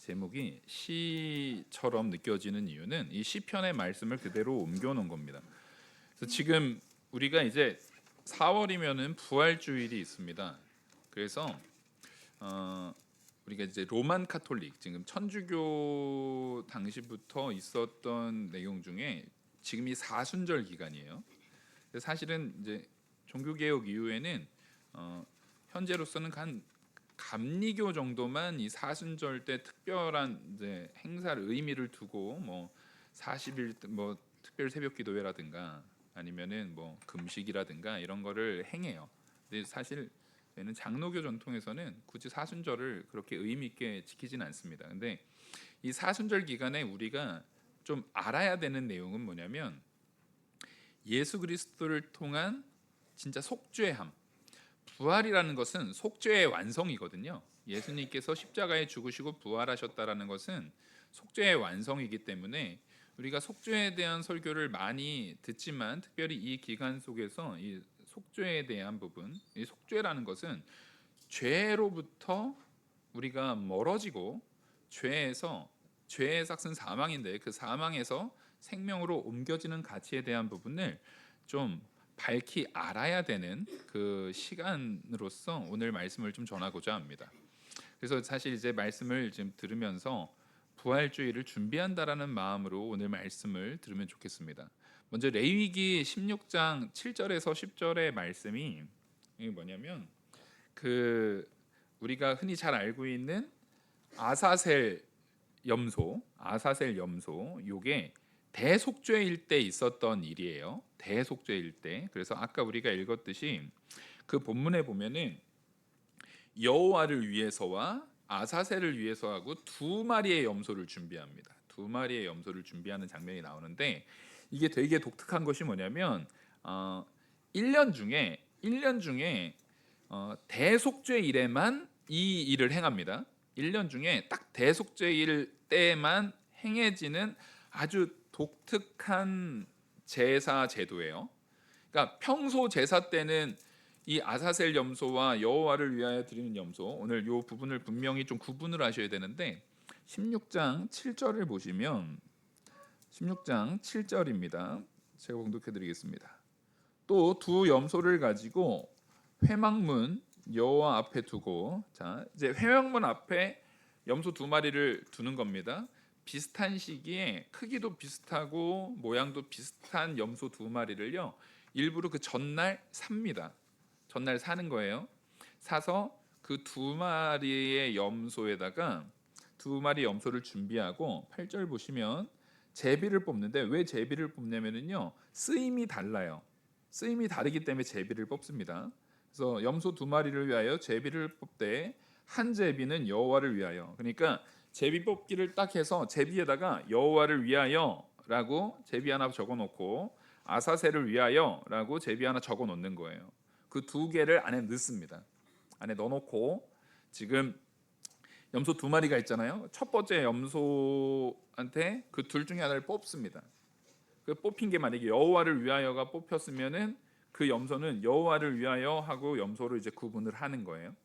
제목이 시처럼 느껴지는 이유는 이 시편의 말씀을 그대로 옮겨 놓은 겁니다. 그래서 지금 우리가 이제 4월이면은 부활주일이 있습니다. 그래서 우리가 이제 로만 카톨릭, 지금 천주교 당시부터 있었던 내용 중에 지금이 사순절 기간이에요. 사실은 이제 종교개혁 이후에는 현재로서는 감리교 정도만 이 사순절 때 특별한 이제 행사를 의미를 두고 뭐 40일 뭐 특별 새벽 기도회라든가 아니면은 뭐 금식이라든가 이런 거를 행해요. 근데 사실 저희는 장로교 전통에서는 굳이 사순절을 그렇게 의미 있게 지키진 않습니다. 근데 이 사순절 기간에 우리가 좀 알아야 되는 내용은 뭐냐면 예수 그리스도를 통한 진짜 속죄함, 부활이라는 것은 속죄의 완성이거든요. 예수님께서 십자가에 죽으시고 부활하셨다라는 것은 속죄의 완성이기 때문에 우리가 속죄에 대한 설교를 많이 듣지만 특별히 이 기간 속에서 이 속죄에 대한 부분, 이 속죄라는 것은 죄로부터 우리가 멀어지고 죄의 삭은 사망인데 그 사망에서 생명으로 옮겨지는 가치에 대한 부분을 좀 밝히 알아야 되는 그 시간으로서 오늘 말씀을 좀 전하고자 합니다. 그래서 사실 이제 말씀을 지금 들으면서 부활주의를 준비한다라는 마음으로 오늘 말씀을 들으면 좋겠습니다. 먼저 레위기 16장 7절에서 10절의 말씀이 이게 뭐냐면 그 우리가 흔히 잘 알고 있는 아사셀 염소 요게 대속죄일 때 있었던 일이에요. 대속죄일 때. 그래서 아까 우리가 읽었듯이 그 본문에 보면은 여호와를 위해서와 아사셀을 위해서 하고 두 마리의 염소를 준비합니다. 두 마리의 염소를 준비하는 장면이 나오는데 이게 되게 독특한 것이 뭐냐면 1년 중에 대속죄일에만 이 일을 행합니다. 1년 중에 딱 대속죄일 때만 행해지는 아주 독특한 제사 제도예요. 그러니까 평소 제사 때는 이 아사셀 염소와 여호와를 위하여 드리는 염소, 오늘 이 부분을 분명히 좀 구분을 하셔야 되는데 16장 7절을 보시면 16장 7절입니다. 제가 봉독해 드리겠습니다. 또 두 염소를 가지고 회막문 여호와 앞에 두고, 자 이제 회막문 앞에 염소 두 마리를 두는 겁니다. 비슷한 시기에 크기도 비슷하고 모양도 비슷한 염소 두 마리를요 일부러 그 전날 삽니다. 전날 사는 거예요. 사서 그 두 마리의 염소에다가 두 마리 염소를 준비하고 8절 보시면 제비를 뽑는데 왜 제비를 뽑냐면은요 쓰임이 달라요. 쓰임이 다르기 때문에 제비를 뽑습니다. 그래서 염소 두 마리를 위하여 제비를 뽑되 한 제비는 여호와를 위하여. 그러니까 제비 뽑기를 딱 해서 제비에다가 여호와를 위하여라고 제비 하나 적어놓고 아사셀을 위하여라고 제비 하나 적어놓는 거예요. 그 두 개를 안에 넣습니다. 안에 넣어놓고 지금 염소 두 마리가 있잖아요. 첫 번째 염소한테 그 둘 중에 하나를 뽑습니다. 그 뽑힌 게 만약에 여호와를 위하여가 뽑혔으면은 그 염소는 여호와를 위하여 하고 염소를 이제 구분을 하는 거예요.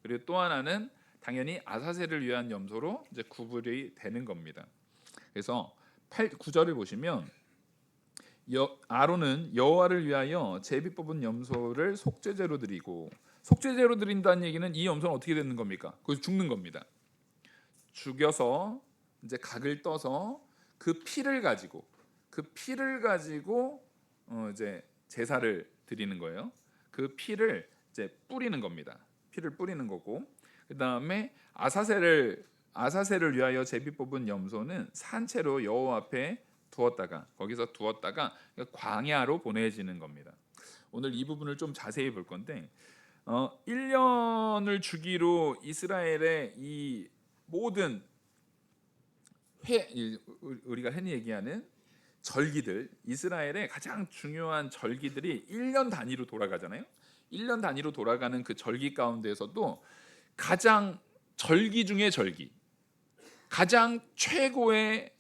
그리고 또 하나는 당연히 아사셀을 위한 염소로 이제 구분이 되는 겁니다. 그래서 9절을 보시면 아론은 여호와를 위하여 제비 뽑은 염소를 속죄제로 드리고, 속죄제로 드린다는 얘기는 이 염소는 어떻게 되는 겁니까? 거기서 죽는 겁니다. 죽여서 이제 각을 떠서 그 피를 가지고 이제 제사를 드리는 거예요. 그 피를 이제 뿌리는 겁니다. 피를 뿌리는 거고, 그 다음에 아사셀을 위하여 제비 뽑은 염소는 산채로 여호와 앞에 거기서 두었다가 광야로 보내지는 겁니다. 오늘 이 부분을 좀 자세히 볼 건데 1년을 주기로 이스라엘의 이 모든 우리가 흔히 얘기하는 절기들, 이스라엘의 가장 중요한 절기들이 1년 단위로 돌아가잖아요. 1년 단위로 돌아가는 그 절기 가운데에서도 가장 절기 중의 절기, 가장 최고의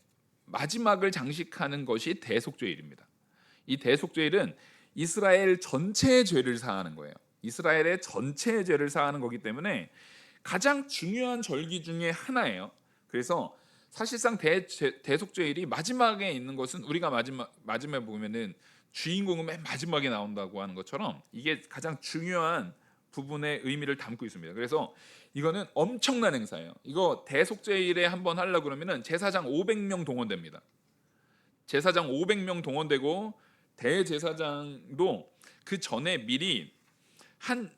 마지막을 장식하는 것이 대속죄일입니다. 이 대속죄일은 이스라엘 전체의 죄를 사하는 거예요. 이스라엘의 전체의 죄를 사하는 거기 때문에 가장 중요한 절기 중에 하나예요. 그래서 사실상 대속죄일이 마지막에 있는 것은 우리가 마지막에 보면은 주인공은 맨 마지막에 나온다고 하는 것처럼 이게 가장 중요한 부분의 의미를 담고 있습니다. 그래서 이거는 엄청난 행사예요. 이거 대속죄일에 한번 하려고 그러면은 제사장 500명 동원됩니다. 제사장 500명 동원되고 대제사장도 그 전에 미리 한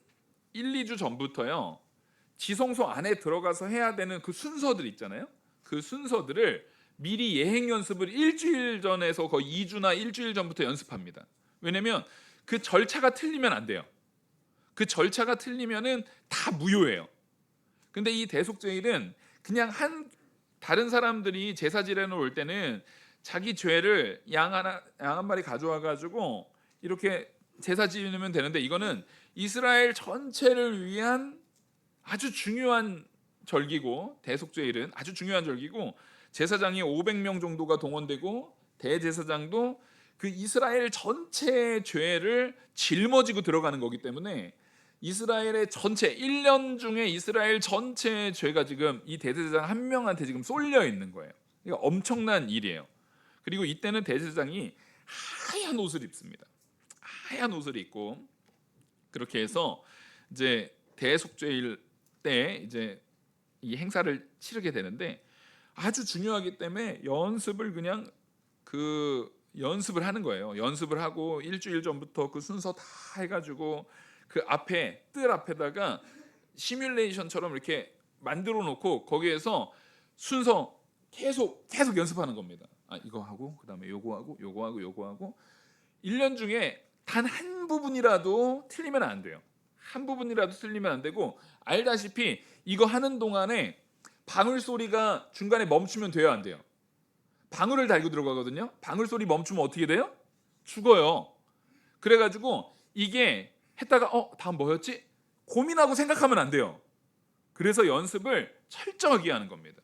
1, 2주 전부터요. 지성소 안에 들어가서 해야 되는 그 순서들 있잖아요. 그 순서들을 미리 예행 연습을 일주일 전에서 거의 2주나 일주일 전부터 연습합니다. 왜냐면 그 절차가 틀리면 안 돼요. 그 절차가 틀리면은 다 무효예요. 근데 이 대속죄일은 그냥 다른 사람들이 제사 지내러 올 때는 자기 죄를 양 한 마리 가져와 가지고 이렇게 제사 지내면 되는데, 이거는 이스라엘 전체를 위한 아주 중요한 절기고, 대속죄일은 아주 중요한 절기고, 제사장이 500명 정도가 동원되고 대제사장도 그 이스라엘 전체의 죄를 짊어지고 들어가는 거기 때문에 이스라엘의 전체 1년 중에 이스라엘 전체의 죄가 지금 이 대제사장 한 명한테 지금 쏠려 있는 거예요. 이거 엄청난 일이에요. 그리고 이때는 대제사장이 하얀 옷을 입습니다. 하얀 옷을 입고 그렇게 해서 이제 대속죄일 때 이제 이 행사를 치르게 되는데, 아주 중요하기 때문에 연습을 하는 거예요. 연습을 하고 일주일 전부터 그 순서 다 해가지고 그 앞에 뜰 앞에다가 시뮬레이션처럼 이렇게 만들어 놓고 거기에서 순서 계속 연습하는 겁니다. 이거 하고 그다음에 요거 하고 1년 중에 단 한 부분이라도 틀리면 안 돼요. 한 부분이라도 틀리면 안 되고, 알다시피 이거 하는 동안에 방울 소리가 중간에 멈추면 돼요, 안 돼요? 방울을 달고 들어가거든요. 방울 소리 멈추면 어떻게 돼요? 죽어요. 그래가지고 이게 했다가 다음 뭐였지? 고민하고 생각하면 안 돼요. 그래서 연습을 철저하게 하는 겁니다.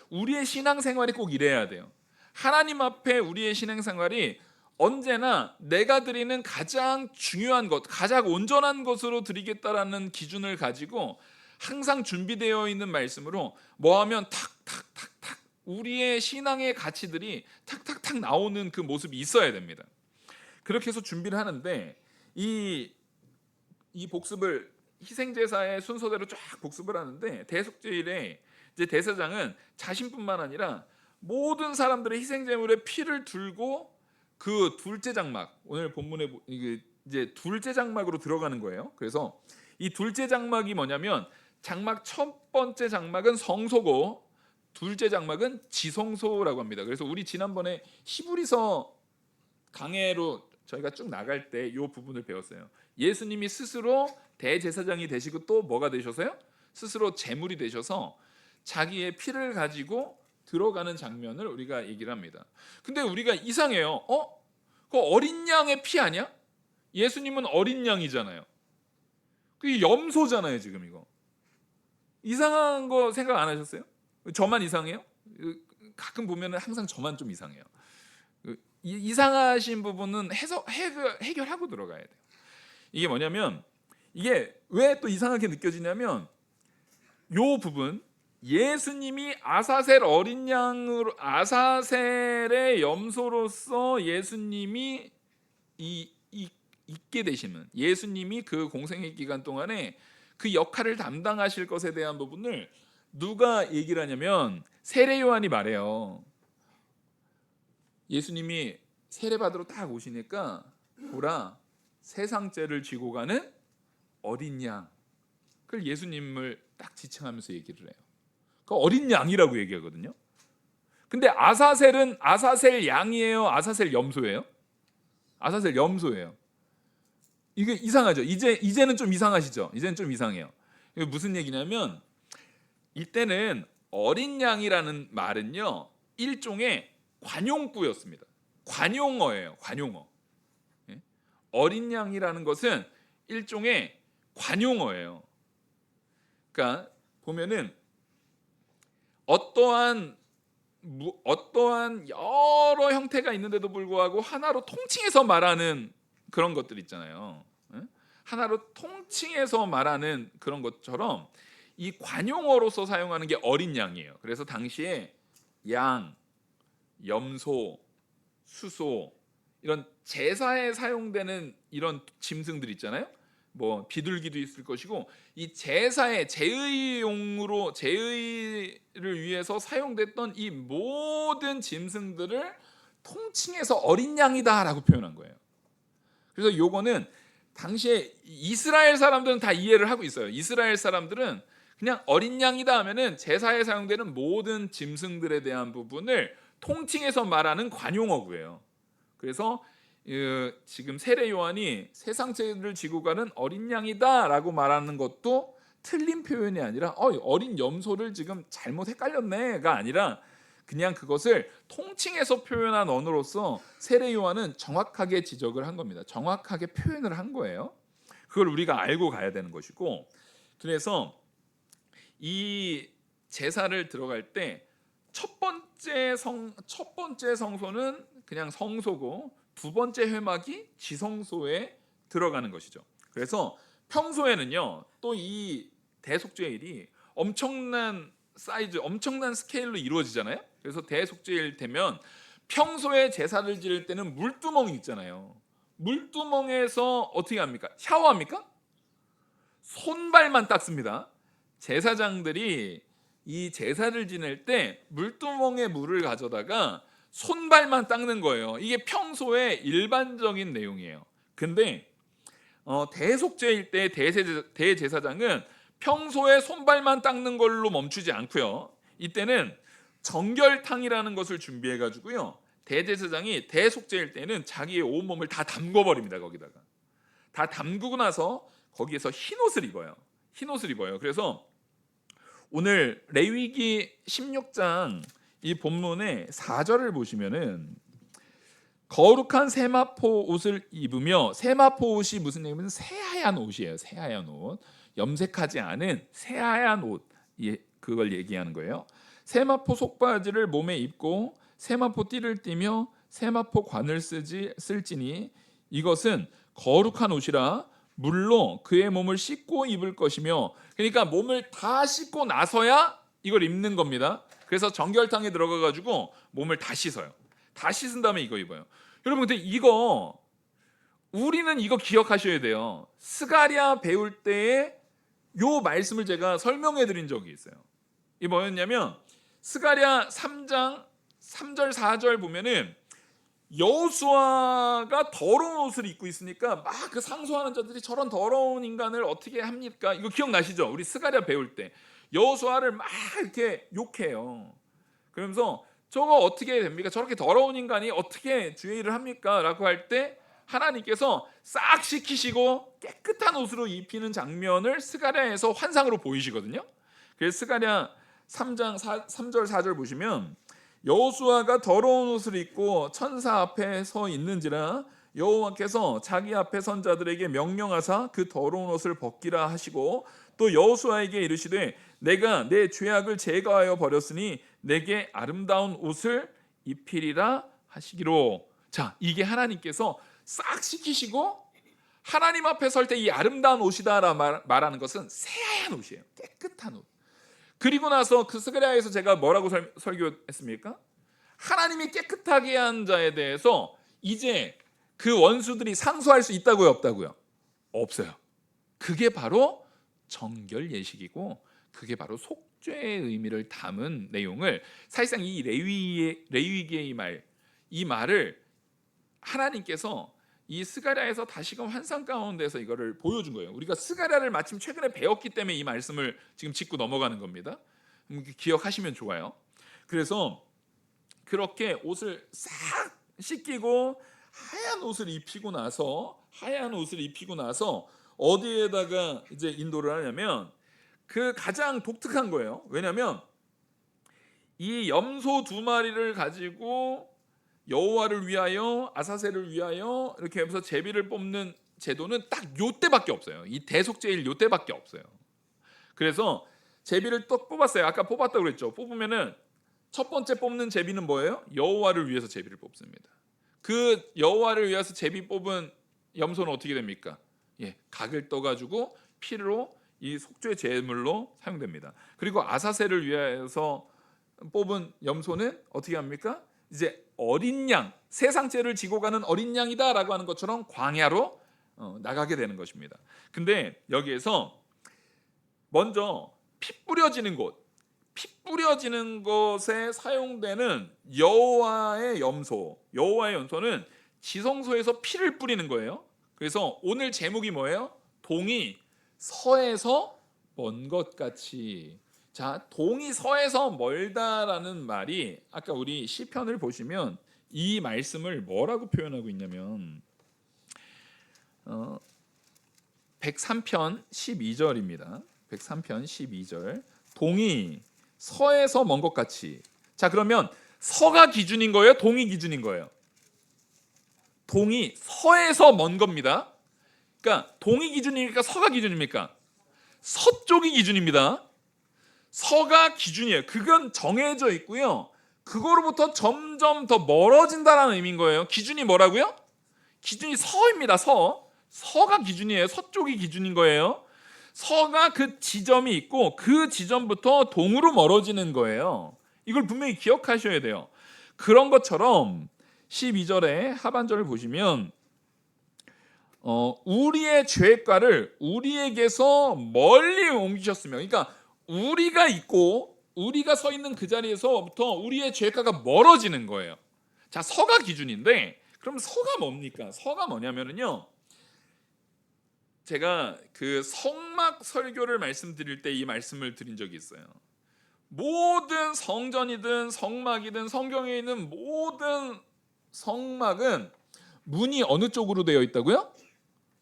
우리의 신앙생활이 꼭 이래야 돼요. 하나님 앞에 우리의 신앙생활이 언제나 내가 드리는 가장 중요한 것, 가장 온전한 것으로 드리겠다라는 기준을 가지고 항상 준비되어 있는 말씀으로 뭐하면 탁탁탁탁 우리의 신앙의 가치들이 탁탁탁 나오는 그 모습이 있어야 됩니다. 그렇게 해서 준비를 하는데, 이 복습을 희생제사의 순서대로 쫙 복습을 하는데, 대속죄일에 이제 대제사장은 자신뿐만 아니라 모든 사람들의 희생제물의 피를 들고 그 둘째 장막, 오늘 본문에 이제 둘째 장막으로 들어가는 거예요. 그래서 이 둘째 장막이 뭐냐면, 장막 첫 번째 장막은 성소고 둘째 장막은 지성소라고 합니다. 그래서 우리 지난번에 히브리서 강해로 저희가 쭉 나갈 때 이 부분을 배웠어요. 예수님이 스스로 대제사장이 되시고 또 뭐가 되셔서요? 스스로 제물이 되셔서 자기의 피를 가지고 들어가는 장면을 우리가 얘기를 합니다. 근데 우리가 이상해요. 그 어린 양의 피 아니야? 예수님은 어린 양이잖아요. 그게 염소잖아요, 지금 이거. 이상한 거 생각 안 하셨어요? 저만 이상해요? 가끔 보면은 항상 저만 좀 이상해요. 이상하신 부분은 해결하고 들어가야 돼요. 이게 뭐냐면, 이게 왜 또 이상하게 느껴지냐면, 요 부분, 예수님이 아사셀 어린 양으로, 아사셀의 염소로서 예수님이 있게 되시는, 예수님이 그 공생의 기간 동안에 그 역할을 담당하실 것에 대한 부분을 누가 얘기를 하냐면 세례 요한이 말해요. 예수님이 세례 받으러 딱 오시니까 보라, 세상 죄를 지고 가는 어린 양. 그걸 예수님을 딱 지칭하면서 얘기를 해요. 그 어린 양이라고 얘기하거든요. 근데 아사셀은 아사셀 양이에요, 아사셀 염소예요? 아사셀 염소예요. 이게 이상하죠. 이제는 좀 이상하시죠? 이제는 좀 이상해요. 이게 무슨 얘기냐면, 이때는 어린 양이라는 말은요, 일종의 관용구였습니다. 관용어예요. 관용어. 어린 양이라는 것은 일종의 관용어예요. 그러니까 보면은 어떠한 여러 형태가 있는데도 불구하고 하나로 통칭해서 말하는 그런 것들 있잖아요. 하나로 통칭해서 말하는 그런 것처럼 이 관용어로서 사용하는 게 어린 양이에요. 그래서 당시에 양, 염소, 수소 이런 제사에 사용되는 이런 짐승들 있잖아요. 뭐 비둘기도 있을 것이고 이 제사의 제의용으로 제의를 위해서 사용됐던 이 모든 짐승들을 통칭해서 어린 양이다라고 표현한 거예요. 그래서 요거는 당시에 이스라엘 사람들은 다 이해를 하고 있어요. 이스라엘 사람들은 그냥 어린 양이다 하면은 제사에 사용되는 모든 짐승들에 대한 부분을 통칭해서 말하는 관용어구예요. 그래서 지금 세례 요한이 세상 죄를 지고 가는 어린 양이다라고 말하는 것도 틀린 표현이 아니라 어린 염소를 지금 잘못 헷갈렸네가 아니라 그냥 그것을 통칭해서 표현한 언어로서 세례 요한은 정확하게 지적을 한 겁니다. 정확하게 표현을 한 거예요. 그걸 우리가 알고 가야 되는 것이고, 그래서 이 제사를 들어갈 때 첫 번째 성소는 그냥 성소고 두 번째 회막이 지성소에 들어가는 것이죠. 그래서 평소에는요, 또 이 대속죄일이 엄청난 사이즈, 엄청난 스케일로 이루어지잖아요. 그래서 대속죄일 되면 평소에 제사를 지을 때는 물두멍이 있잖아요. 물두멍에서 어떻게 합니까? 샤워합니까? 손발만 닦습니다. 제사장들이 이 제사를 지낼 때 물두멍에 물을 가져다가 손발만 닦는 거예요. 이게 평소에 일반적인 내용이에요. 근데 대속죄일 때 대제사장은 평소에 손발만 닦는 걸로 멈추지 않고요. 이때는 정결탕이라는 것을 준비해 가지고요. 대제사장이 대속죄일 때는 자기의 온몸을 다 담궈 버립니다. 거기다가 다 담그고 나서 거기에서 흰옷을 입어요. 흰옷을 입어요. 그래서 오늘 레위기 16장 이 본문의 4절을 보시면은 거룩한 세마포 옷을 입으며, 세마포 옷이 무슨 얘기냐면 새하얀 옷이에요. 새하얀 옷, 염색하지 않은 새하얀 옷, 그걸 얘기하는 거예요. 세마포 속바지를 몸에 입고 세마포 띠를 띠며 세마포 관을 쓸지니 이것은 거룩한 옷이라 물로 그의 몸을 씻고 입을 것이며, 그러니까 몸을 다 씻고 나서야 이걸 입는 겁니다. 그래서 정결탕에 들어가 가지고 몸을 다 씻어요. 다 씻은 다음에 이거 입어요. 여러분, 근데 우리는 이거 기억하셔야 돼요. 스가랴 배울 때에 요 말씀을 제가 설명해 드린 적이 있어요. 이게 뭐였냐면 스가랴 3장 3절 4절 보면은 여호수아가 더러운 옷을 입고 있으니까 막 그 상소하는 자들이 저런 더러운 인간을 어떻게 합니까? 이거 기억나시죠? 우리 스가랴 배울 때 여호수아를 막 이렇게 욕해요. 그러면서 저거 어떻게 됩니까? 저렇게 더러운 인간이 어떻게 주의 일을 합니까? 라고 할 때 하나님께서 싹 씻기시고 깨끗한 옷으로 입히는 장면을 스가랴에서 환상으로 보이시거든요. 그래서 스가랴 3장 3절 4절 보시면 여호수아가 더러운 옷을 입고 천사 앞에 서 있는지라 여호와께서 자기 앞에 선 자들에게 명령하사 그 더러운 옷을 벗기라 하시고, 또 여호수아에게 이르시되 내가 내 죄악을 제거하여 버렸으니 내게 아름다운 옷을 입히리라 하시기로. 자, 이게 하나님께서 싹 씻기시고 하나님 앞에 설 때 이 아름다운 옷이다라 말하는 것은 새하얀 옷이에요. 깨끗한 옷. 그리고 나서 그 스가랴에서 제가 뭐라고 설교했습니까? 하나님이 깨끗하게 한 자에 대해서 이제 그 원수들이 상소할 수 있다고요, 없다고요? 없어요. 그게 바로 정결 예식이고 그게 바로 속죄의 의미를 담은 내용을, 사실상 이 레위기의 이 말을 하나님께서 이 스가랴에서 다시금 환상 가운데서 이거를 보여준 거예요. 우리가 스가랴를 마침 최근에 배웠기 때문에 이 말씀을 지금 짚고 넘어가는 겁니다. 기억하시면 좋아요. 그래서 그렇게 옷을 싹 씻기고 하얀 옷을 입히고 나서 어디에다가 이제 인도를 하냐면 그 가장 독특한 거예요. 왜냐하면 이 염소 2마리를 가지고 여호와를 위하여 아사셀을 위하여 이렇게 해서 제비를 뽑는 제도는 딱 요때밖에 없어요. 이 대속죄일 요때밖에 없어요. 그래서 제비를 또 뽑았어요. 아까 뽑았다고 그랬죠. 뽑으면은 첫 번째 뽑는 제비는 뭐예요? 여호와를 위해서 제비를 뽑습니다. 그 여호와를 위해서 제비 뽑은 염소는 어떻게 됩니까? 각을 떠가지고 피로 이 속죄 제물로 사용됩니다. 그리고 아사셀을 위해서 뽑은 염소는 어떻게 합니까? 이제 어린 양, 세상죄를 지고 가는 어린 양이다라고 하는 것처럼 광야로 나가게 되는 것입니다. 근데 여기에서 먼저 피 뿌려지는 곳에 사용되는 여호와의 염소는 지성소에서 피를 뿌리는 거예요. 그래서 오늘 제목이 뭐예요? 동이 서에서 먼 것 같이. 자, 동이 서에서 멀다라는 말이 아까 우리 시편을 보시면 이 말씀을 뭐라고 표현하고 있냐면 103편 12절입니다. 103편 12절. 동이 서에서 먼 것 같이. 자, 그러면 서가 기준인 거예요? 동이 기준인 거예요? 동이 서에서 먼 겁니다. 그러니까 동이 기준이니까 서가 기준입니까? 서쪽이 기준입니다. 서가 기준이에요. 그건 정해져 있고요. 그거로부터 점점 더 멀어진다라는 의미인 거예요. 기준이 뭐라고요? 기준이 서입니다. 서가 기준이에요. 서쪽이 기준인 거예요. 서가 그 지점이 있고 그 지점부터 동으로 멀어지는 거예요. 이걸 분명히 기억하셔야 돼요. 그런 것처럼 12절의 하반절을 보시면 우리의 죄가를 우리에게서 멀리 옮기셨으며, 그러니까 우리가 있고 우리가 서 있는 그 자리에서부터 우리의 죄가가 멀어지는 거예요. 자, 서가 기준인데 그럼 서가 뭡니까? 서가 뭐냐면요, 제가 그 성막 설교를 말씀드릴 때 이 말씀을 드린 적이 있어요. 모든 성전이든 성막이든 성경에 있는 모든 성막은 문이 어느 쪽으로 되어 있다고요?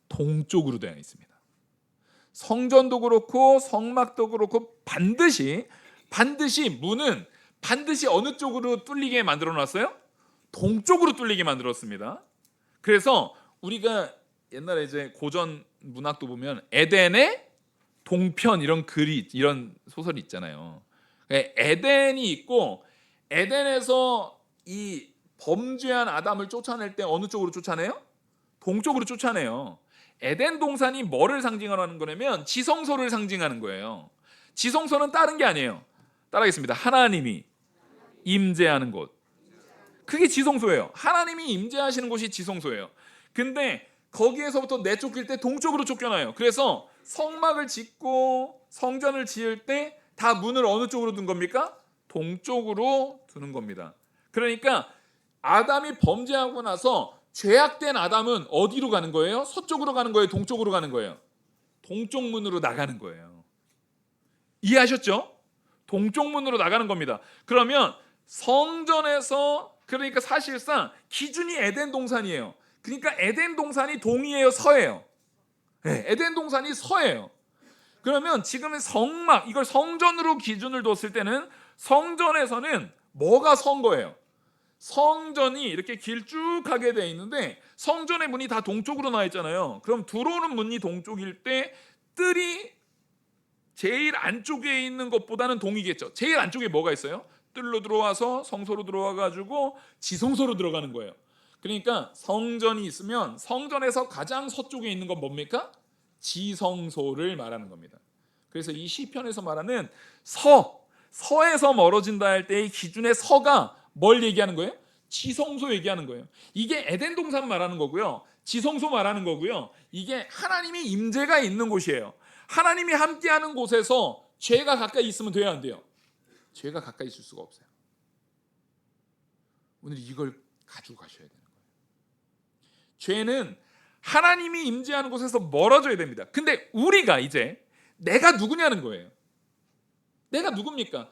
동쪽으로 되어 있습니다. 성전도 그렇고 성막도 그렇고 반드시 문은 반드시 어느 쪽으로 뚫리게 만들어 놨어요? 동쪽으로 뚫리게 만들었습니다. 그래서 우리가 옛날에 이제 고전 문학도 보면 에덴의 동편 이런 글이 이런 소설이 있잖아요. 에덴이 있고 에덴에서 이 범죄한 아담을 쫓아낼 때 어느 쪽으로 쫓아내요? 동쪽으로 쫓아내요. 에덴 동산이 뭐를 상징하는 거냐면 지성소를 상징하는 거예요. 지성소는 다른 게 아니에요. 따라하겠습니다. 하나님이 임재하는 곳. 그게 지성소예요. 하나님이 임재하시는 곳이 지성소예요. 근데 거기에서부터 내쫓길 때 동쪽으로 쫓겨나요. 그래서 성막을 짓고 성전을 지을 때 다 문을 어느 쪽으로 둔 겁니까? 동쪽으로 두는 겁니다. 그러니까 아담이 범죄하고 나서 죄악된 아담은 어디로 가는 거예요? 서쪽으로 가는 거예요? 동쪽으로 가는 거예요? 동쪽 문으로 나가는 거예요. 이해하셨죠? 동쪽 문으로 나가는 겁니다. 그러면 성전에서, 그러니까 사실상 기준이 에덴 동산이에요. 그러니까 에덴 동산이 동이에요, 서예요? 네, 에덴 동산이 서예요. 그러면 지금의 성막, 이걸 성전으로 기준을 뒀을 때는 성전에서는 뭐가 선 거예요? 성전이 이렇게 길쭉하게 되어 있는데 성전의 문이 다 동쪽으로 나와 있잖아요. 그럼 들어오는 문이 동쪽일 때 뜰이 제일 안쪽에 있는 것보다는 동이겠죠. 제일 안쪽에 뭐가 있어요? 뜰로 들어와서 성소로 들어와 가지고 지성소로 들어가는 거예요. 그러니까 성전이 있으면 성전에서 가장 서쪽에 있는 건 뭡니까? 지성소를 말하는 겁니다. 그래서 이 시편에서 말하는 서에서 멀어진다 할 때의 기준의 서가 뭘 얘기하는 거예요? 지성소 얘기하는 거예요. 이게 에덴 동산 말하는 거고요. 지성소 말하는 거고요. 이게 하나님이 임재가 있는 곳이에요. 하나님이 함께하는 곳에서 죄가 가까이 있으면 돼야 안 돼요? 죄가 가까이 있을 수가 없어요. 오늘 이걸 가지고 가셔야 되는 거예요. 죄는 하나님이 임재하는 곳에서 멀어져야 됩니다. 근데 우리가 이제 내가 누구냐는 거예요. 내가 누굽니까?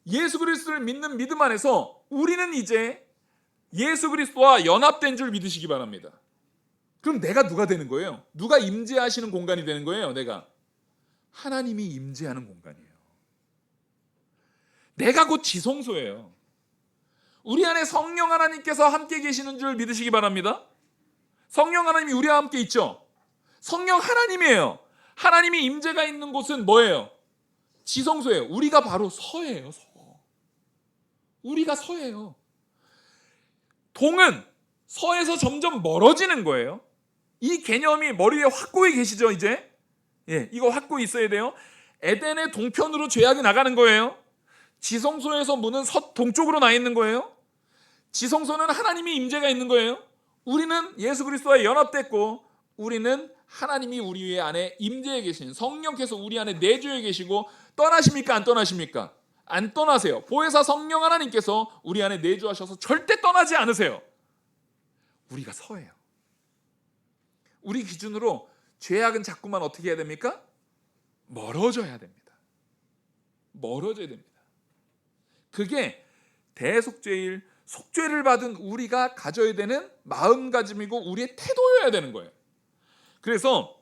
예수 그리스도를 믿는 믿음 안에서 우리는 이제 예수 그리스도와 연합된 줄 믿으시기 바랍니다. 그럼 내가 누가 되는 거예요? 누가 임재하시는 공간이 되는 거예요? 내가 하나님이 임재하는 공간이에요. 내가 곧 지성소예요. 우리 안에 성령 하나님께서 함께 계시는 줄 믿으시기 바랍니다. 성령 하나님이 우리와 함께 있죠. 성령 하나님이에요. 하나님이 임재가 있는 곳은 뭐예요? 지성소예요. 우리가 바로 서예요. 서. 우리가 서예요. 동은 서에서 점점 멀어지는 거예요. 이 개념이 머리에 확고히 계시죠, 이제? 이거 확고 있어야 돼요. 에덴의 동편으로 죄악이 나가는 거예요. 지성소에서 문은 서동쪽으로 나 있는 거예요. 지성소는 하나님의 임재가 있는 거예요. 우리는 예수 그리스도와 연합됐고, 우리는 하나님이 우리 안에 임재해 계신 성령께서 우리 안에 내주해 계시고, 떠나십니까? 안 떠나십니까? 안 떠나세요. 보혜사 성령 하나님께서 우리 안에 내주하셔서 절대 떠나지 않으세요. 우리가 서예요. 우리 기준으로 죄악은 자꾸만 어떻게 해야 됩니까? 멀어져야 됩니다. 멀어져야 됩니다. 그게 대속죄일, 속죄를 받은 우리가 가져야 되는 마음가짐이고 우리의 태도여야 되는 거예요. 그래서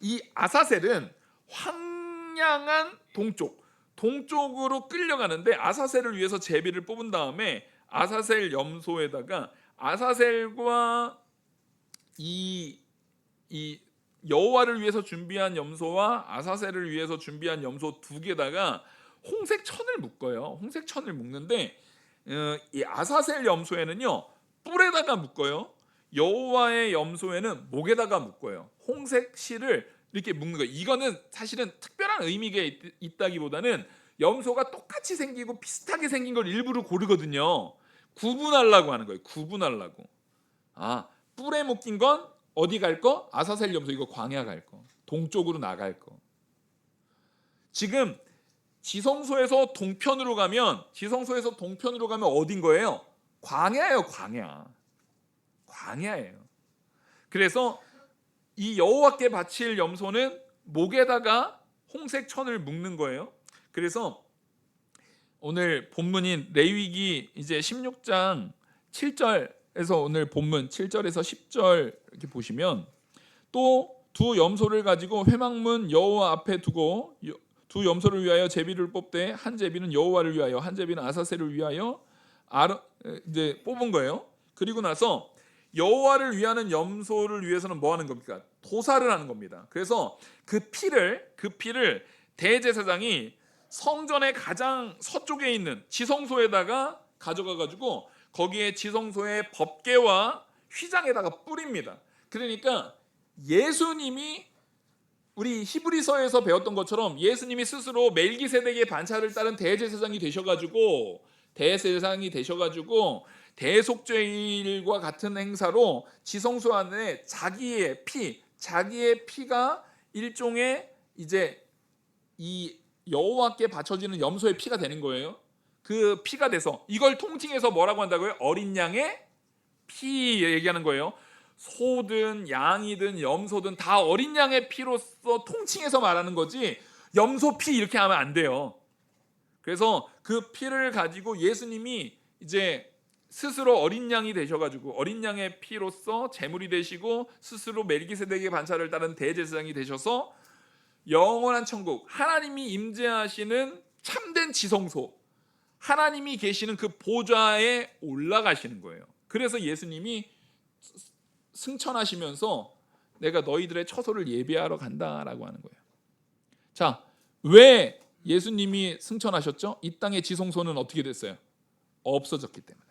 이 아사셀은 황량한 동쪽으로 끌려가는데, 아사셀을 위해서 제비를 뽑은 다음에 아사셀 염소에다가 아사셀과 이 여호와를 위해서 준비한 염소와 아사셀을 위해서 준비한 염소 두 개다가 홍색 천을 묶어요. 홍색 천을 묶는데, 이 아사셀 염소에는요 뿔에다가 묶어요. 여호와의 염소에는 목에다가 묶어요. 홍색 실을 이렇게 묶는 거예요. 이거는 사실은 특별한 의미가 있다기보다는 염소가 똑같이 생기고 비슷하게 생긴 걸 일부러 고르거든요. 구분하려고 하는 거예요. 구분하려고. 뿔에 묶인 건 어디 갈 거? 아사셀 염소, 이거 광야 갈 거. 동쪽으로 나갈 거. 지금 지성소에서 동편으로 가면 어딘 거예요? 광야예요. 광야예요. 그래서 이 여호와께 바칠 염소는 목에다가 홍색 천을 묶는 거예요. 그래서 오늘 본문인 레위기 이제 16장 7절에서 오늘 본문 7절에서 10절 이렇게 보시면, 또 두 염소를 가지고 회막문 여호와 앞에 두고 두 염소를 위하여 제비를 뽑되, 한 제비는 여호와를 위하여, 한 제비는 아사셀을 위하여 이제 뽑은 거예요. 그리고 나서 여호와를 위하는 염소를 위해서는 뭐 하는 겁니까? 도살을 하는 겁니다. 그래서 그 피를 대제사장이 성전의 가장 서쪽에 있는 지성소에다가 가져가 가지고 거기에 지성소의 법궤와 휘장에다가 뿌립니다. 그러니까 예수님이 우리 히브리서에서 배웠던 것처럼 예수님이 스스로 멜기세덱의 반차를 따른 대제사장이 되셔가지고 대속죄일과 같은 행사로 지성소 안에 자기의 피가 일종의 이제 이 여호와께 바쳐지는 염소의 피가 되는 거예요. 그 피가 돼서 이걸 통칭해서 뭐라고 한다고요? 어린 양의 피 얘기하는 거예요. 소든 양이든 염소든 다 어린 양의 피로서 통칭해서 말하는 거지, 염소 피 이렇게 하면 안 돼요. 그래서 그 피를 가지고 예수님이 이제 스스로 어린 양이 되셔가지고 어린 양의 피로서 제물이 되시고, 스스로 멜기세덱의 반차를 따른 대제사장이 되셔서 영원한 천국, 하나님이 임재하시는 참된 지성소, 하나님이 계시는 그 보좌에 올라가시는 거예요. 그래서 예수님이 승천하시면서 내가 너희들의 처소를 예비하러 간다라고 하는 거예요. 자, 왜 예수님이 승천하셨죠? 이 땅의 지성소는 어떻게 됐어요? 없어졌기 때문에.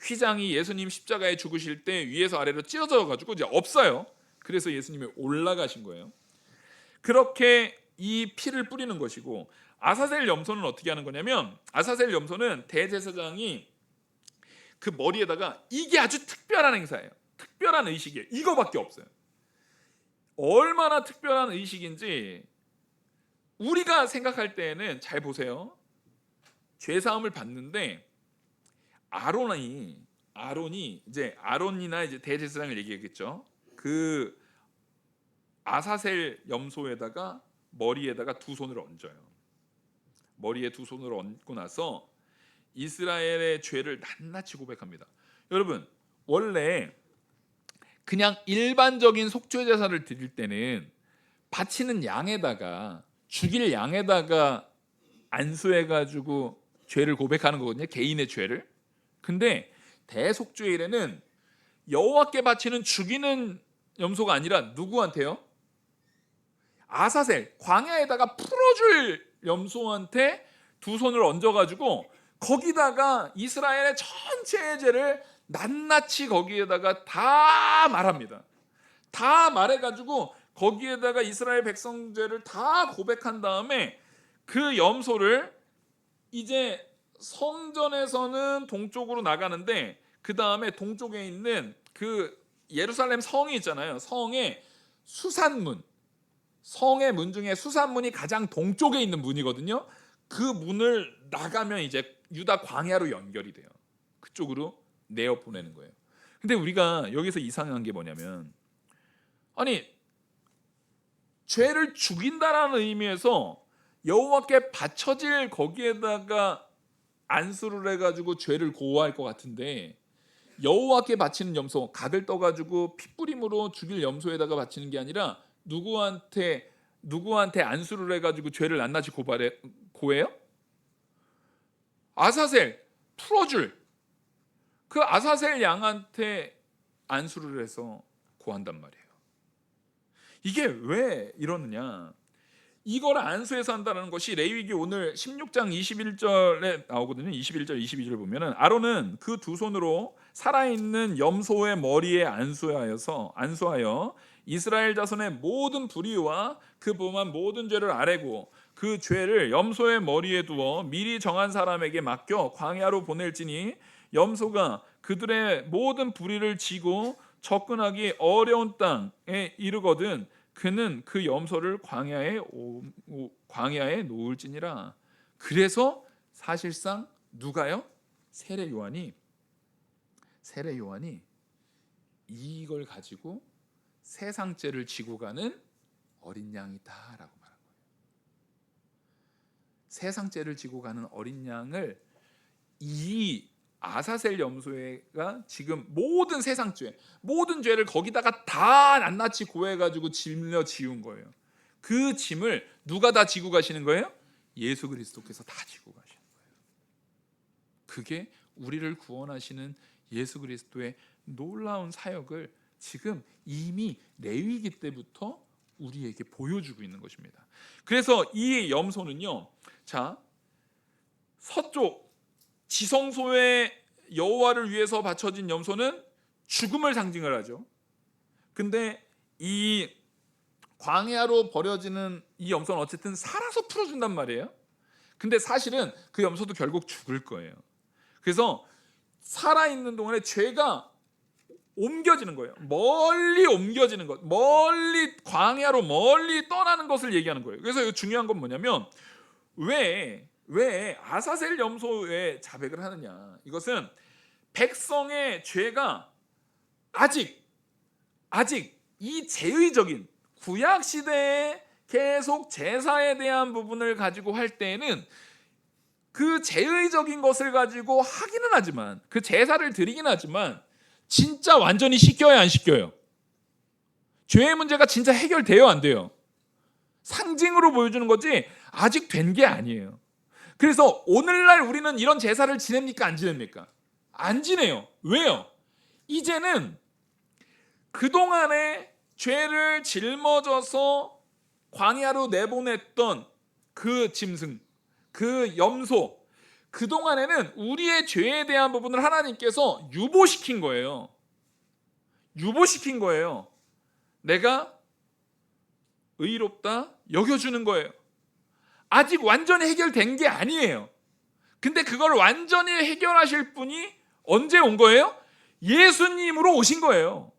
휘장이 예수님 십자가에 죽으실 때 위에서 아래로 찢어져 가지고 이제 없어요. 그래서 예수님이 올라가신 거예요. 그렇게 이 피를 뿌리는 것이고, 아사셀 염소는 어떻게 하는 거냐면, 아사셀 염소는 대제사장이 그 머리에다가, 이게 아주 특별한 행사예요. 특별한 의식이에요. 이거밖에 없어요. 얼마나 특별한 의식인지 우리가 생각할 때는, 잘 보세요. 죄사함을 받는데 아론이 이제 아론이나 이제 대제사장을 얘기했겠죠. 그 아사셀 염소에다가 머리에다가 두 손을 얹어요. 머리에 두 손을 얹고 나서 이스라엘의 죄를 낱낱이 고백합니다. 여러분, 원래 그냥 일반적인 속죄 제사를 드릴 때는 바치는 양에다가, 죽일 양에다가 안수해가지고 죄를 고백하는 거거든요. 개인의 죄를. 근데 대속죄일에는 여호와께 바치는 죽이는 염소가 아니라 누구한테요? 아사셀, 광야에다가 풀어줄 염소한테 두 손을 얹어가지고 거기다가 이스라엘의 전체의 죄를 낱낱이 거기에다가 다 말합니다. 다 말해가지고 거기에다가 이스라엘 백성 죄를 다 고백한 다음에 그 염소를 이제 성전에서는 동쪽으로 나가는데 그 다음에 동쪽에 있는 그 예루살렘 성이 있잖아요. 성의 수산문, 성의 문 중에 수산문이 가장 동쪽에 있는 문이거든요. 그 문을 나가면 이제 유다 광야로 연결이 돼요. 그쪽으로 내어 보내는 거예요. 근데 우리가 여기서 이상한 게 뭐냐면, 아니 죄를 죽인다라는 의미에서 여호와께 바쳐질 거기에다가 안수를 해가지고 죄를 고호할 것 같은데, 여호와께 바치는 염소, 각을 떠가지고 핏부림으로 죽일 염소에다가 바치는 게 아니라 누구한테 안수를 해가지고 죄를 낱낱이 고해요? 아사셀 풀어줄 그 아사셀 양한테 안수를 해서 고한단 말이에요. 이게 왜 이러느냐? 이걸 안수해서 한다는 것이 레위기 오늘 16장 21절에 나오거든요. 21절 22절 보면은 아론은 그 두 손으로 살아있는 염소의 머리에 안수하여 이스라엘 자손의 모든 불의와 그 범한 모든 죄를 아뢰고 그 죄를 염소의 머리에 두어 미리 정한 사람에게 맡겨 광야로 보낼지니 염소가 그들의 모든 불의를 지고 접근하기 어려운 땅에 이르거든 그는 그 염소를 광야에 놓을지니라. 그래서 사실상 누가요? 세례 요한이 이걸 가지고 세상죄를 지고 가는 어린 양이다라고 말한 거예요. 세상죄를 지고 가는 어린 양을 이 아사셀 염소가 지금 모든 세상죄, 모든 죄를 거기다가 다 낱낱이 고해가지고 짐려 지운 거예요. 그 짐을 누가 다 지고 가시는 거예요? 예수 그리스도께서 다 지고 가시는 거예요. 그게 우리를 구원하시는 예수 그리스도의 놀라운 사역을 지금 이미 레위기 때부터 우리에게 보여주고 있는 것입니다. 그래서 이 염소는요, 자, 서쪽 지성소에 여호와를 위해서 바쳐진 염소는 죽음을 상징을 하죠. 근데 이 광야로 버려지는 이 염소는 어쨌든 살아서 풀어준단 말이에요. 근데 사실은 그 염소도 결국 죽을 거예요. 그래서 살아있는 동안에 죄가 옮겨지는 거예요. 멀리 옮겨지는 것, 멀리 광야로 멀리 떠나는 것을 얘기하는 거예요. 그래서 중요한 건 뭐냐면 왜 아사셀 염소에 자백을 하느냐? 이것은 백성의 죄가 아직 이 제의적인 구약 시대에 계속 제사에 대한 부분을 가지고 할 때에는 그 제의적인 것을 가지고 하기는 하지만, 그 제사를 드리긴 하지만 진짜 완전히 씻겨야 안 씻겨요? 죄의 문제가 진짜 해결돼요 안 돼요? 상징으로 보여주는 거지 아직 된 게 아니에요. 그래서 오늘날 우리는 이런 제사를 지냅니까 안 지냅니까? 안 지내요. 왜요? 이제는 그동안에 죄를 짊어져서 광야로 내보냈던 그 짐승, 그 염소, 그동안에는 우리의 죄에 대한 부분을 하나님께서 유보시킨 거예요. 유보시킨 거예요. 내가 의롭다 여겨주는 거예요. 아직 완전히 해결된 게 아니에요. 근데 그걸 완전히 해결하실 분이 언제 온 거예요? 예수님으로 오신 거예요.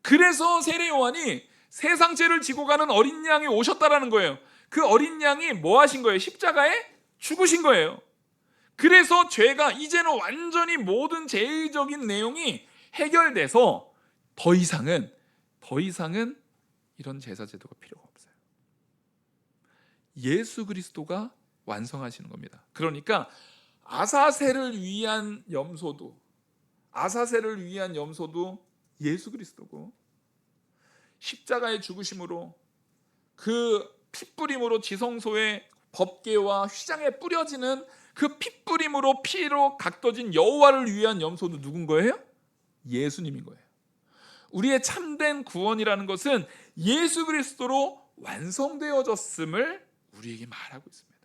그래서 세례 요한이 세상 죄를 지고 가는 어린 양이 오셨다라는 거예요. 그 어린 양이 뭐 하신 거예요? 십자가에 죽으신 거예요. 그래서 죄가 이제는 완전히 모든 제의적인 내용이 해결돼서 더 이상은 이런 제사 제도가 필요가 없어요. 예수 그리스도가 완성하시는 겁니다. 그러니까 아사셀을 위한 염소도 예수 그리스도고, 십자가의 죽으심으로 그 핏뿌림으로 지성소의 법궤와 휘장에 뿌려지는 그 핏뿌림으로 피로 각도진 여호와를 위한 염소도 누군 거예요? 예수님인 거예요. 우리의 참된 구원이라는 것은 예수 그리스도로 완성되어졌음을 우리에게 말하고 있습니다.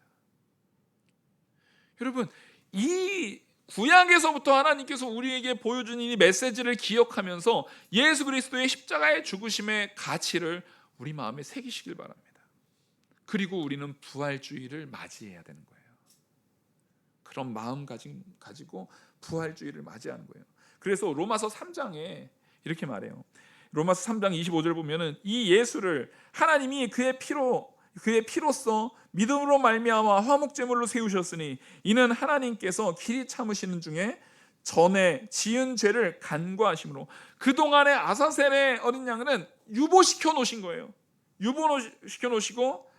여러분, 이 구약에서부터 하나님께서 우리에게 보여준 이 메시지를 기억하면서 예수 그리스도의 십자가의 죽으심의 가치를 우리 마음에 새기시길 바랍니다. 그리고 우리는 부활주의를 맞이해야 되는 거예요. 그런 마음가짐 가지고 부활주의를 맞이하는 거예요. 그래서 로마서 3장에 이렇게 말해요. 로마서 3장 25절 보면은 이 예수를 하나님이 그의 피로써 믿음으로 말미암아 화목제물로 세우셨으니 이는 하나님께서 길이 참으시는 중에 전에 지은 죄를 간과하심으로. 그동안의 아사셀의 어린 양은 유보시켜 놓으신 거예요. 유보시켜 놓으시고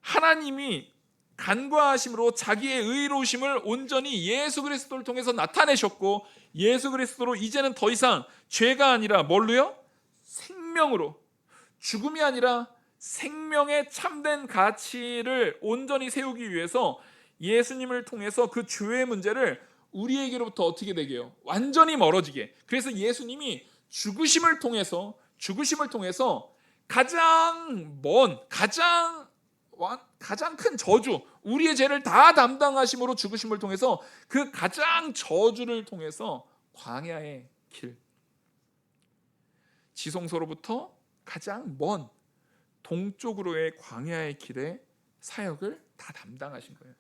하나님이 간과하심으로 자기의 의로우심을 온전히 예수 그리스도를 통해서 나타내셨고, 예수 그리스도로 이제는 더 이상 죄가 아니라 뭘로요? 생명으로, 죽음이 아니라 생명의 참된 가치를 온전히 세우기 위해서 예수님을 통해서 그 죄의 문제를 우리에게로부터 어떻게 되게요? 완전히 멀어지게. 그래서 예수님이 죽으심을 통해서 가장 먼, 가장 큰 저주, 우리의 죄를 다 담당하심으로 죽으심을 통해서 그 가장 저주를 통해서 광야의 길, 지성소로부터 가장 먼 동쪽으로의 광야의 길의 사역을 다 담당하신 거예요.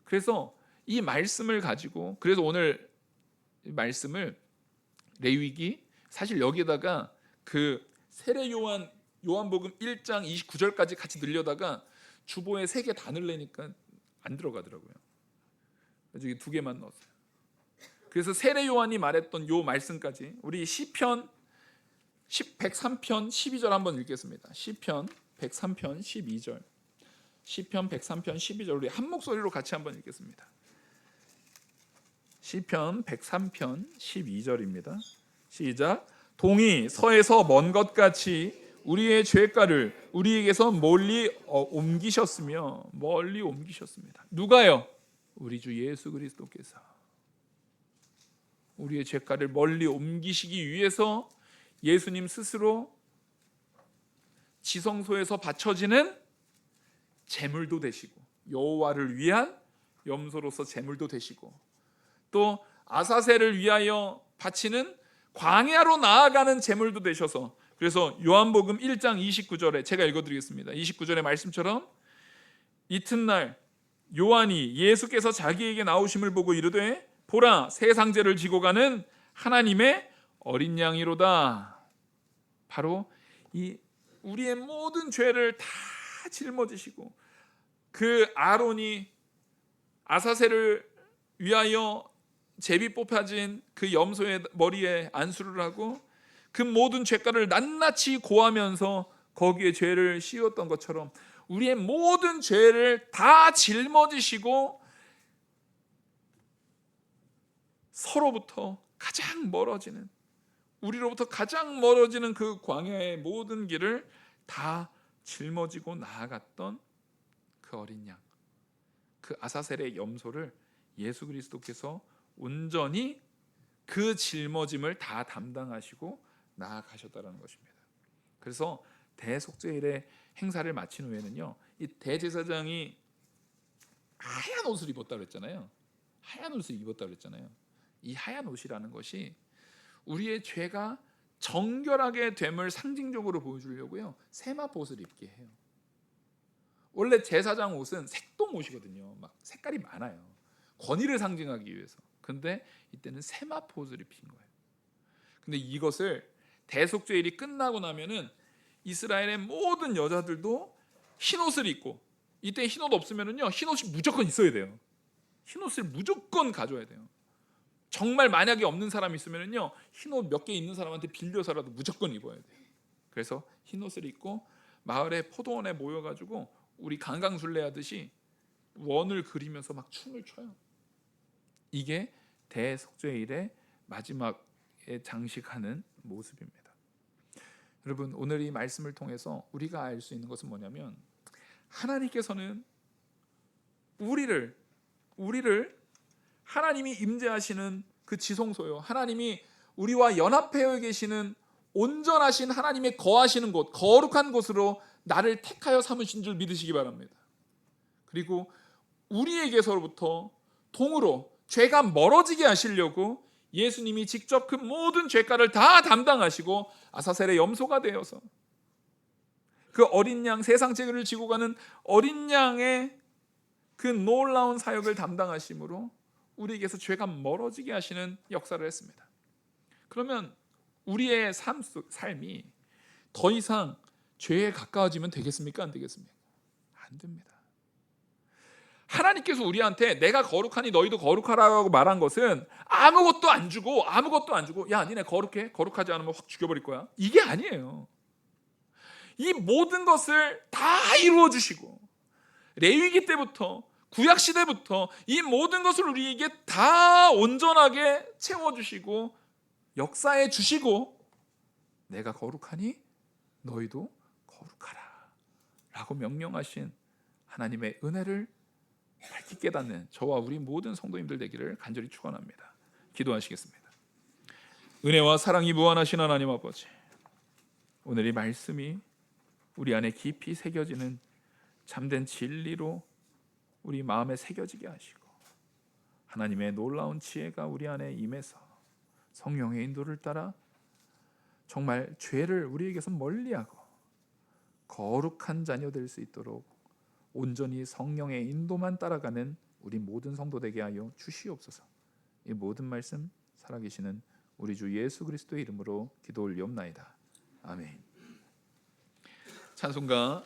그래서 이 말씀을 가지고, 그래서 오늘 말씀을 레위기, 사실 여기에다가 그 세례 요한복음 1장 29절까지 같이 늘려다가 주보에 3개 다 넣으려니까 안 들어가더라고요. 그래서 여기 2개만 넣었어요. 그래서 세례 요한이 말했던 요 말씀까지 우리 시편 103편 12절 한번 읽겠습니다. 시편 103편 12절. 시편 103편 12절 우리 한 목소리로 같이 한번 읽겠습니다. 시편 103편 12절입니다. 시작. 동이 서에서 먼 것 같이 우리의 죄가를 우리에게서 멀리 옮기셨으며, 멀리 옮기셨습니다. 누가요? 우리 주 예수 그리스도께서 우리의 죄가를 멀리 옮기시기 위해서 예수님 스스로 지성소에서 바쳐지는 제물도 되시고, 여호와를 위한 염소로서 제물도 되시고, 또 아사셀을 위하여 바치는 광야로 나아가는 제물도 되셔서, 그래서 요한복음 1장 29절에 제가 읽어드리겠습니다. 29절의 말씀처럼 이튿날 요한이 예수께서 자기에게 나오심을 보고 이르되 보라, 세상 죄를 지고 가는 하나님의 어린 양이로다. 바로 이 우리의 모든 죄를 다 짊어지시고, 그 아론이 아사셀을 위하여 제비 뽑아진 그 염소의 머리에 안수를 하고 그 모든 죄가를 낱낱이 고하면서 거기에 죄를 씌웠던 것처럼 우리의 모든 죄를 다 짊어지시고 서로부터 가장 멀어지는, 우리로부터 가장 멀어지는 그 광야의 모든 길을 다 짊어지고 나아갔던 그 어린 양, 그 아사셀의 염소를 예수 그리스도께서 온전히 그 짊어짐을 다 담당하시고 나아가셨다는 것입니다. 그래서 대속죄일의 행사를 마친 후에는요, 이 대제사장이 하얀 옷을 입었다고 그랬잖아요. 하얀 옷을 입었다고 그랬잖아요. 이 하얀 옷이라는 것이 우리의 죄가 정결하게 됨을 상징적으로 보여주려고요, 세마포 옷을 입게 해요. 원래 제사장 옷은 색동 옷이거든요. 막 색깔이 많아요. 권위를 상징하기 위해서. 근데 이때는 세마포 옷을 입힌 거예요. 근데 이것을 대속죄일이 끝나고 나면은 이스라엘의 모든 여자들도 흰 옷을 입고, 이때 흰 옷 없으면은요, 흰 옷이 무조건 있어야 돼요. 흰 옷을 무조건 가져야 돼요. 정말 만약에 없는 사람이 있으면은요, 흰 옷 몇 개 있는 사람한테 빌려서라도 무조건 입어야 돼요. 그래서 흰 옷을 입고 마을의 포도원에 모여가지고 우리 강강술래 하듯이 원을 그리면서 막 춤을 춰요. 이게 대속죄일의 마지막에 장식하는 모습입니다. 여러분, 오늘 이 말씀을 통해서 우리가 알 수 있는 것은 뭐냐면, 하나님께서는 우리를 하나님이 임재하시는 그 지성소요, 하나님이 우리와 연합하여 계시는 온전하신 하나님의 거하시는 곳, 거룩한 곳으로 나를 택하여 삼으신 줄 믿으시기 바랍니다. 그리고 우리에게서부터 동으로 죄가 멀어지게 하시려고 예수님이 직접 그 모든 죄가를 다 담당하시고 아사셀의 염소가 되어서 그 어린 양, 세상 죄를 지고 가는 어린 양의 그 놀라운 사역을 담당하심으로 우리에게서 죄가 멀어지게 하시는 역사를 했습니다. 그러면 우리의 삶이 더 이상 죄에 가까워지면 되겠습니까? 안 되겠습니까? 안 됩니다. 하나님께서 우리한테 내가 거룩하니 너희도 거룩하라고 말한 것은 아무것도 안 주고 야 니네 거룩해? 거룩하지 않으면 확 죽여버릴 거야. 이게 아니에요. 이 모든 것을 다 이루어 주시고 레위기 때부터 구약 시대부터 이 모든 것을 우리에게 다 온전하게 채워주시고 역사해 주시고 내가 거룩하니 너희도 거룩하라 라고 명령하신 하나님의 은혜를 밝히 깨닫는 저와 우리 모든 성도님들 되기를 간절히 축원합니다. 기도하시겠습니다. 은혜와 사랑이 무한하신 하나님 아버지, 오늘 이 말씀이 우리 안에 깊이 새겨지는 참된 진리로 우리 마음에 새겨지게 하시고 하나님의 놀라운 지혜가 우리 안에 임해서 성령의 인도를 따라 정말 죄를 우리에게서 멀리하고 거룩한 자녀 될 수 있도록 온전히 성령의 인도만 따라가는 우리 모든 성도 되게 하여 주시옵소서. 이 모든 말씀 살아계시는 우리 주 예수 그리스도의 이름으로 기도 올리옵나이다. 아멘. 찬송가